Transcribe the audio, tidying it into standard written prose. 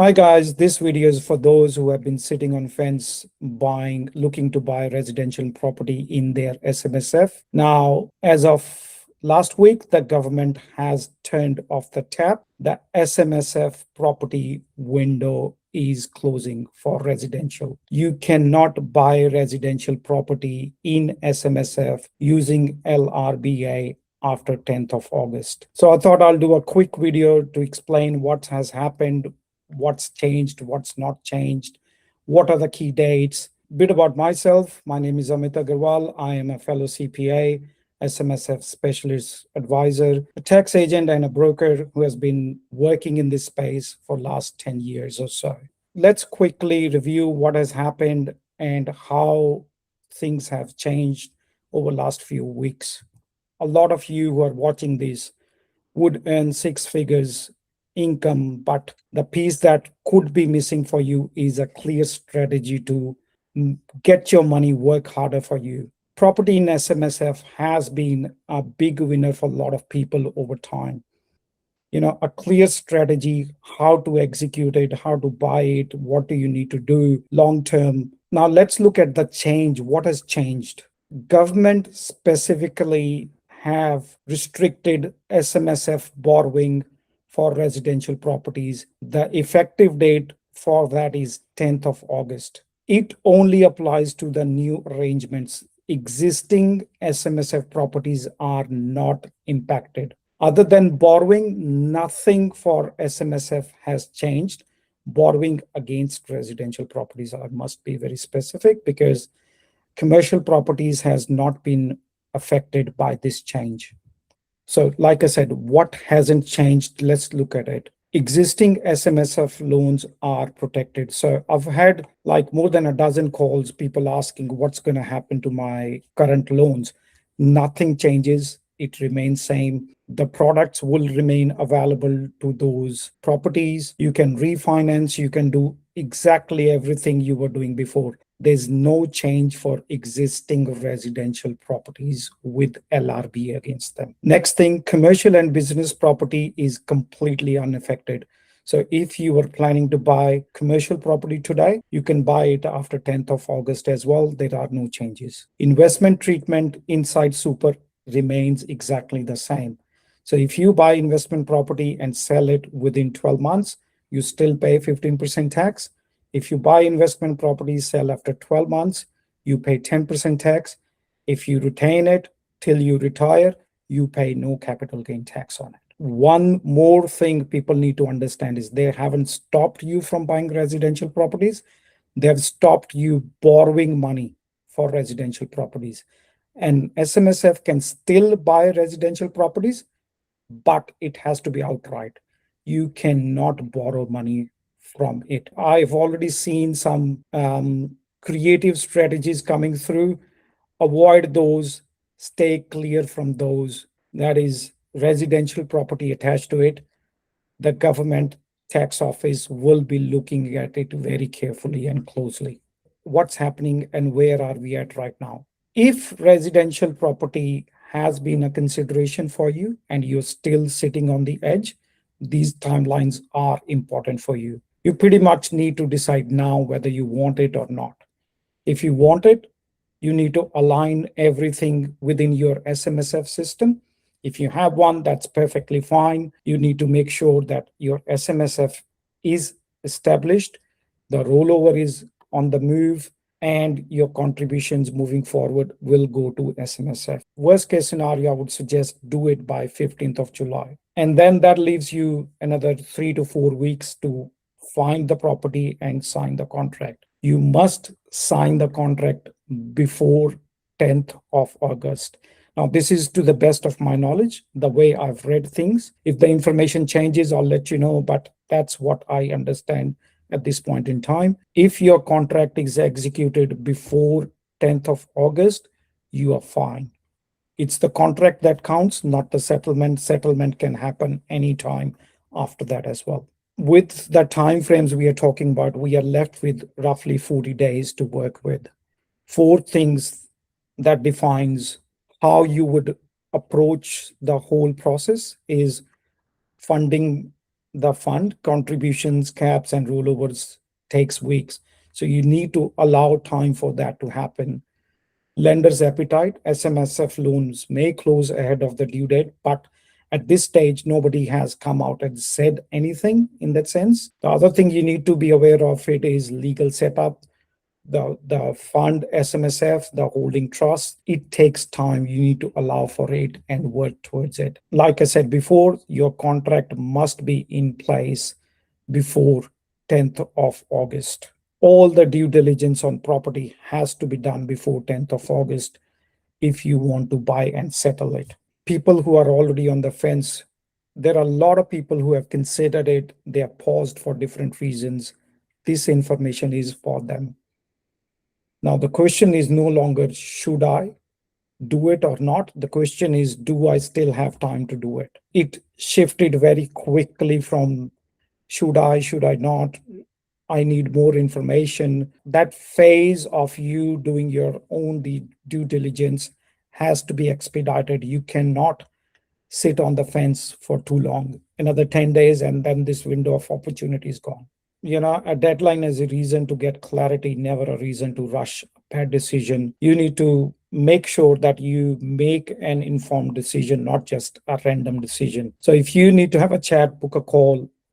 Hi guys, this video is for those who have been sitting on fence looking to buy residential property in their SMSF. Now, as of last week, the government has turned off the tap. The SMSF property window is closing for residential. You cannot buy residential property in SMSF using LRBA after 10th of August. So I thought I'll do a quick video to explain what has happened, what's changed, what's not changed, what are the key dates. Bit about myself. My name is Amit Agarwal. I am a fellow CPA, SMSF specialist advisor, a tax agent, and a broker who has been working in this space for last 10 years or so. Let's quickly review what has happened and how things have changed over last few weeks. A lot of you who are watching this would earn six figures income, but the piece that could be missing for you is a clear strategy to get your money work harder for you. Property in SMSF has been a big winner for a lot of people over time. A clear strategy, how to execute it, how to buy it, what do you need to do long term. Now let's look at the change. What has changed? Government specifically have restricted SMSF borrowing for residential properties. The effective date for that is 10th of August. It only applies to the new arrangements. Existing SMSF properties are not impacted. Other than borrowing, nothing for SMSF has changed. Borrowing against residential properties, I must be very specific because commercial properties has not been affected by this change. So like I said, what hasn't changed? Let's look at it. Existing SMSF loans are protected. So I've had like more than a dozen calls, people asking what's going to happen to my current loans. Nothing changes. It remains same. The products will remain available to those properties. You can refinance. You can do exactly everything you were doing before. There's no change for existing residential properties with LRB against them. Next thing, commercial and business property is completely unaffected. So if you were planning to buy commercial property today, you can buy it after 10th of August as well. There are no changes. Investment treatment inside super remains exactly the same. So if you buy investment property and sell it within 12 months, you still pay 15% tax. If you buy investment properties, sell after 12 months, you pay 10% tax. If you retain it till you retire, you pay no capital gain tax on it. One more thing people need to understand is they haven't stopped you from buying residential properties. They have stopped you borrowing money for residential properties. And SMSF can still buy residential properties, but it has to be outright. You cannot borrow money from it. I've already seen some creative strategies coming through. Avoid those, stay clear from those. That is residential property attached to it. The government tax office will be looking at it very carefully and closely. What's happening and where are we at right now? If residential property has been a consideration for you and you're still sitting on the edge, these timelines are important for you. You pretty much need to decide now whether you want it or not. If you want it, you need to align everything within your SMSF system. If you have one, that's perfectly fine. You need to make sure that your SMSF is established, the rollover is on the move, and your contributions moving forward will go to SMSF. Worst case scenario, I would suggest do it by 15th of July. And then that leaves you another 3 to 4 weeks to find the property and sign the contract. You must sign the contract before 10th of August. Now, this is to the best of my knowledge, the way I've read things. If the information changes, I'll let you know, but that's what I understand at this point in time. If your contract is executed before 10th of August, you are fine. It's the contract that counts, not the settlement. Settlement can happen anytime after that as well. With the timeframes we are talking about, we are left with roughly 40 days to work with. Four things that defines how you would approach the whole process is funding the fund, contributions, caps, and rollovers takes weeks. So you need to allow time for that to happen. Lender's appetite, SMSF loans may close ahead of the due date, but at this stage, nobody has come out and said anything in that sense. The other thing you need to be aware of it is legal setup. The fund SMSF, the holding trust, it takes time. You need to allow for it and work towards it. Like I said before, your contract must be in place before 10th of August. All the due diligence on property has to be done before 10th of August if you want to buy and settle it. People who are already on the fence, there are a lot of people who have considered it, they are paused for different reasons. This information is for them. Now, the question is no longer should I do it or not? The question is, do I still have time to do it? It shifted very quickly from should I not? I need more information. That phase of you doing your own due diligence has to be expedited. You cannot sit on the fence for too long, another 10 days, and then this window of opportunity is gone. A deadline is a reason to get clarity, never a reason to rush a bad decision. You need to make sure that you make an informed decision, not just a random decision. So if you need to have a chat, book a call,